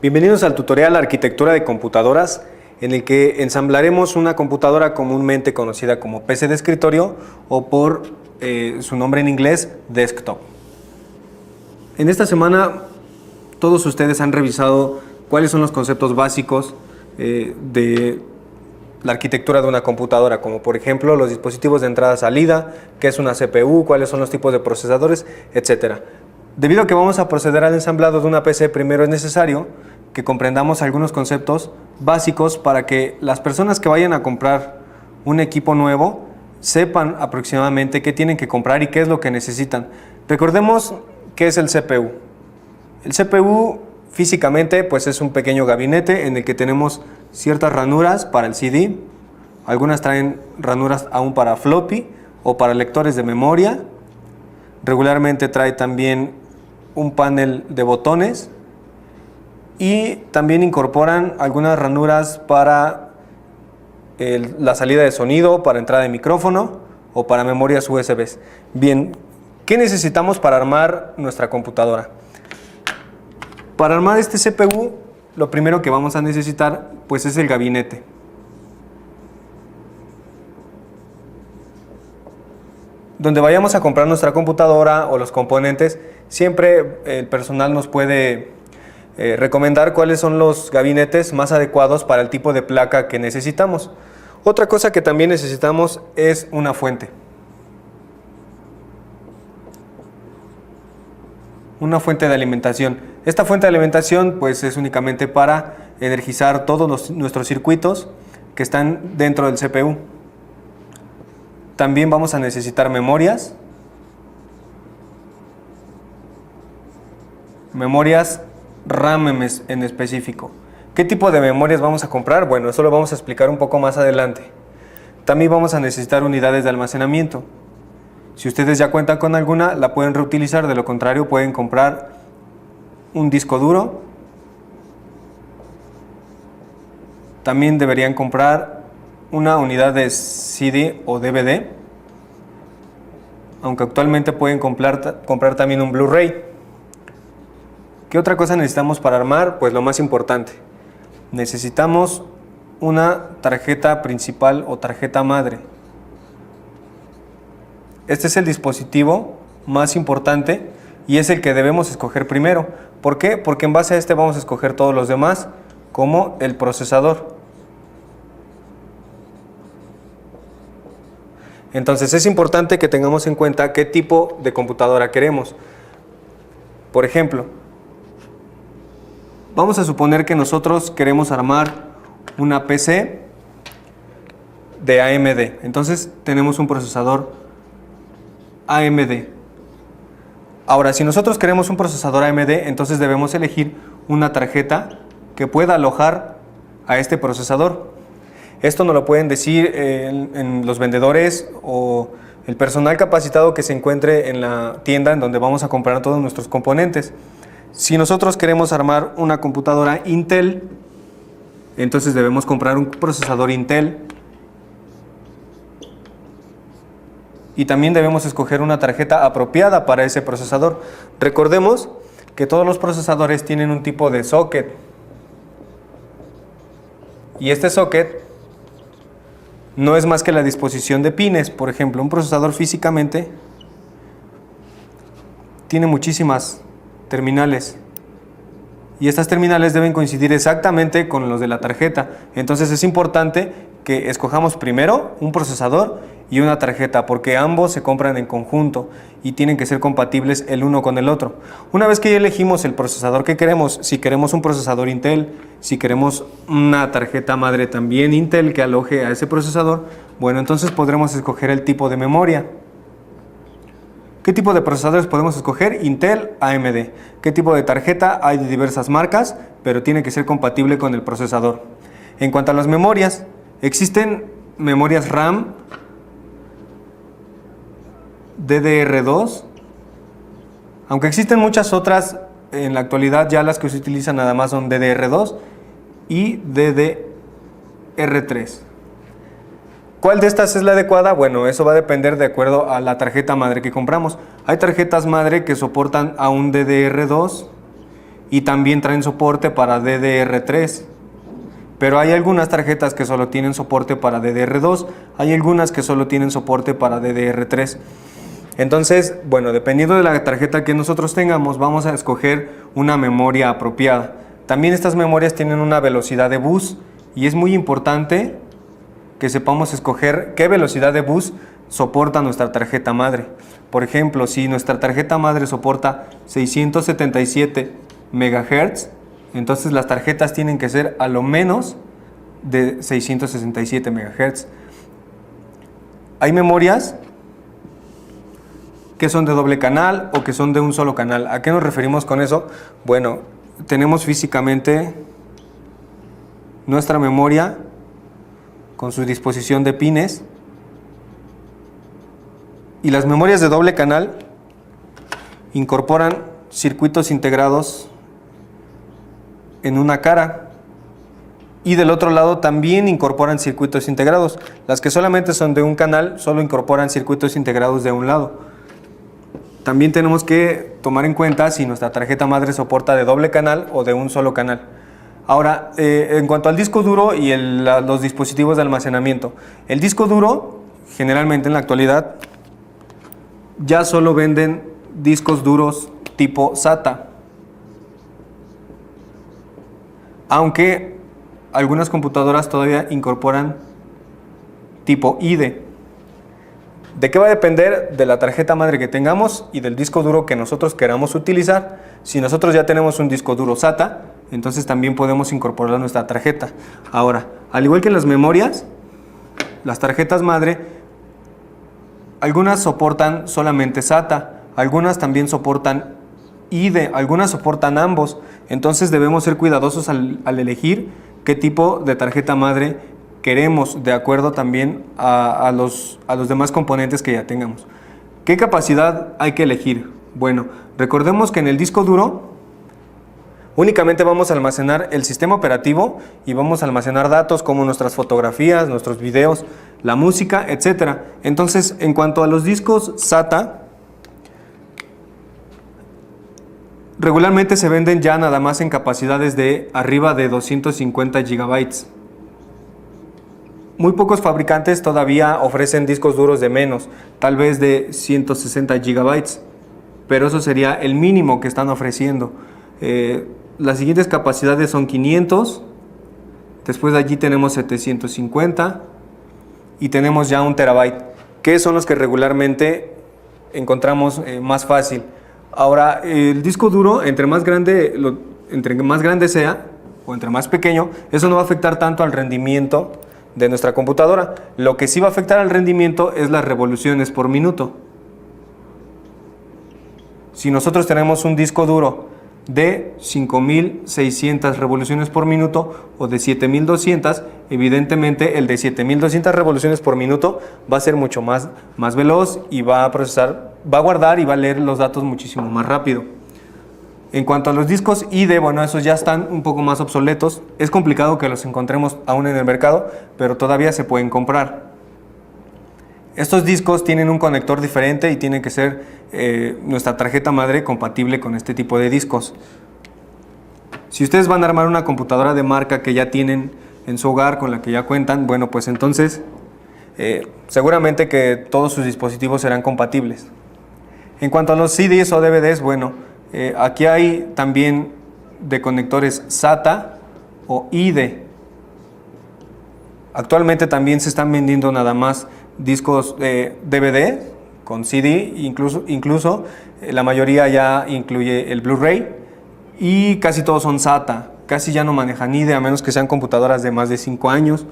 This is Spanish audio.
Bienvenidos al tutorial Arquitectura de Computadoras, en el que ensamblaremos una computadora comúnmente conocida como PC de escritorio o por su nombre en inglés, desktop. En esta semana todos ustedes han revisado cuáles son los conceptos básicos de la arquitectura de una computadora, como por ejemplo los dispositivos de entrada-salida, qué es una CPU, cuáles son los tipos de procesadores, etc. Debido a que vamos a proceder al ensamblado de una PC, primero es necesario que comprendamos algunos conceptos básicos para que las personas que vayan a comprar un equipo nuevo sepan aproximadamente qué tienen que comprar y qué es lo que necesitan. Recordemos qué es el CPU. El CPU físicamente pues es un pequeño gabinete en el que tenemos ciertas ranuras para el CD, algunas traen ranuras aún para floppy o para lectores de memoria. Regularmente trae también un panel de botones y también incorporan algunas ranuras para la salida de sonido, para entrada de micrófono o para memorias USB. Bien, ¿qué necesitamos para armar nuestra computadora? Para armar este CPU, lo primero que vamos a necesitar pues es el gabinete. Donde vayamos a comprar nuestra computadora o los componentes, siempre el personal nos puede recomendar cuáles son los gabinetes más adecuados para el tipo de placa que necesitamos. Otra cosa que también necesitamos es una fuente. Una fuente de alimentación. Esta fuente de alimentación pues es únicamente para energizar todos nuestros circuitos que están dentro del CPU. También vamos a necesitar memorias. Memorias RAM en específico. ¿Qué tipo de memorias vamos a comprar? Bueno, eso lo vamos a explicar un poco más adelante. También vamos a necesitar unidades de almacenamiento. Si ustedes ya cuentan con alguna, la pueden reutilizar, de lo contrario pueden comprar un disco duro. También deberían comprar una unidad de CD o DVD, aunque actualmente pueden comprar también un Blu-ray. ¿Qué otra cosa necesitamos para armar? Pues lo más importante, necesitamos una tarjeta principal o tarjeta madre. Este es el dispositivo más importante y es el que debemos escoger primero. ¿Por qué? Porque en base a este vamos a escoger todos los demás, como el procesador. Entonces es importante que tengamos en cuenta qué tipo de computadora queremos. Por ejemplo, vamos a suponer que nosotros queremos armar una PC de AMD. Entonces tenemos un procesador AMD. Ahora, si nosotros queremos un procesador AMD, entonces debemos elegir una tarjeta que pueda alojar a este procesador. Esto nos lo pueden decir en los vendedores o el personal capacitado que se encuentre en la tienda en donde vamos a comprar todos nuestros componentes. Si nosotros queremos armar una computadora Intel, entonces debemos comprar un procesador Intel. Y también debemos escoger una tarjeta apropiada para ese procesador. Recordemos que todos los procesadores tienen un tipo de socket. Y este socket no es más que la disposición de pines. Por ejemplo, un procesador físicamente tiene muchísimas terminales y estas terminales deben coincidir exactamente con los de la tarjeta. Entonces es importante que escojamos primero un procesador y una tarjeta, porque ambos se compran en conjunto y tienen que ser compatibles el uno con el otro. Una vez que ya elegimos el procesador que queremos, si queremos un procesador Intel, si queremos una tarjeta madre también Intel que aloje a ese procesador, bueno, entonces podremos escoger el tipo de memoria. ¿Qué tipo de procesadores podemos escoger? Intel, AMD. ¿Qué tipo de tarjeta? Hay de diversas marcas, pero tiene que ser compatible con el procesador. En cuanto a las memorias, existen memorias RAM, DDR2, aunque existen muchas otras, en la actualidad ya las que se utilizan nada más son DDR2 y DDR3. ¿Cuál de estas es la adecuada? Bueno, eso va a depender de acuerdo a la tarjeta madre que compramos. Hay tarjetas madre que soportan a un DDR2 y también traen soporte para DDR3. Pero hay algunas tarjetas que solo tienen soporte para DDR2, hay algunas que solo tienen soporte para DDR3. Entonces, bueno, dependiendo de la tarjeta que nosotros tengamos, vamos a escoger una memoria apropiada. También estas memorias tienen una velocidad de bus y es muy importante que sepamos escoger qué velocidad de bus soporta nuestra tarjeta madre. Por ejemplo, si nuestra tarjeta madre soporta 677 MHz, entonces las tarjetas tienen que ser a lo menos de 667 MHz. Hay memorias que son de doble canal o que son de un solo canal. ¿A qué nos referimos con eso? Bueno, tenemos físicamente nuestra memoria con su disposición de pines, y las memorias de doble canal incorporan circuitos integrados en una cara y del otro lado también incorporan circuitos integrados. Las que solamente son de un canal solo incorporan circuitos integrados de un lado. También tenemos que tomar en cuenta si nuestra tarjeta madre soporta de doble canal o de un solo canal. Ahora, en cuanto al disco duro y los dispositivos de almacenamiento, el disco duro generalmente en la actualidad ya solo venden discos duros tipo SATA, aunque algunas computadoras todavía incorporan tipo IDE. ¿De qué va a depender? De la tarjeta madre que tengamos y del disco duro que nosotros queramos utilizar. Si nosotros ya tenemos un disco duro SATA, entonces también podemos incorporar nuestra tarjeta. Ahora, al igual que en las memorias, las tarjetas madre, algunas soportan solamente SATA, algunas también soportan IDE, algunas soportan ambos. Entonces debemos ser cuidadosos al elegir qué tipo de tarjeta madre queremos, de acuerdo también a los demás componentes que ya tengamos. ¿Qué capacidad hay que elegir? Bueno, recordemos que en el disco duro únicamente vamos a almacenar el sistema operativo y vamos a almacenar datos como nuestras fotografías, nuestros videos, la música, etc. Entonces, en cuanto a los discos SATA, regularmente se venden ya nada más en capacidades de arriba de 250 GB. Muy pocos fabricantes todavía ofrecen discos duros de menos, tal vez de 160 GB, pero eso sería el mínimo que están ofreciendo. Las siguientes capacidades son 500, después de allí tenemos 750 y tenemos ya 1 TB, que son los que regularmente encontramos más fácil. Ahora, el disco duro, entre más grande sea o entre más pequeño, eso no va a afectar tanto al rendimiento de nuestra computadora. Lo que sí va a afectar al rendimiento es las revoluciones por minuto. Si nosotros tenemos un disco duro de 5600 revoluciones por minuto o de 7200, evidentemente el de 7200 revoluciones por minuto va a ser mucho más veloz y va a procesar, va a guardar y va a leer los datos muchísimo más rápido. En cuanto a los discos IDE, bueno, esos ya están un poco más obsoletos. Es complicado que los encontremos aún en el mercado, pero todavía se pueden comprar. Estos discos tienen un conector diferente y tiene que ser nuestra tarjeta madre compatible con este tipo de discos. Si ustedes van a armar una computadora de marca que ya tienen en su hogar, con la que ya cuentan, bueno, pues entonces seguramente que todos sus dispositivos serán compatibles. En cuanto a los CDs o DVDs, bueno, aquí hay también de conectores SATA o IDE. Actualmente también se están vendiendo nada más discos DVD con CD, incluso la mayoría ya incluye el Blu-ray y casi todos son SATA. Casi ya no manejan IDE a menos que sean computadoras de más de 5 años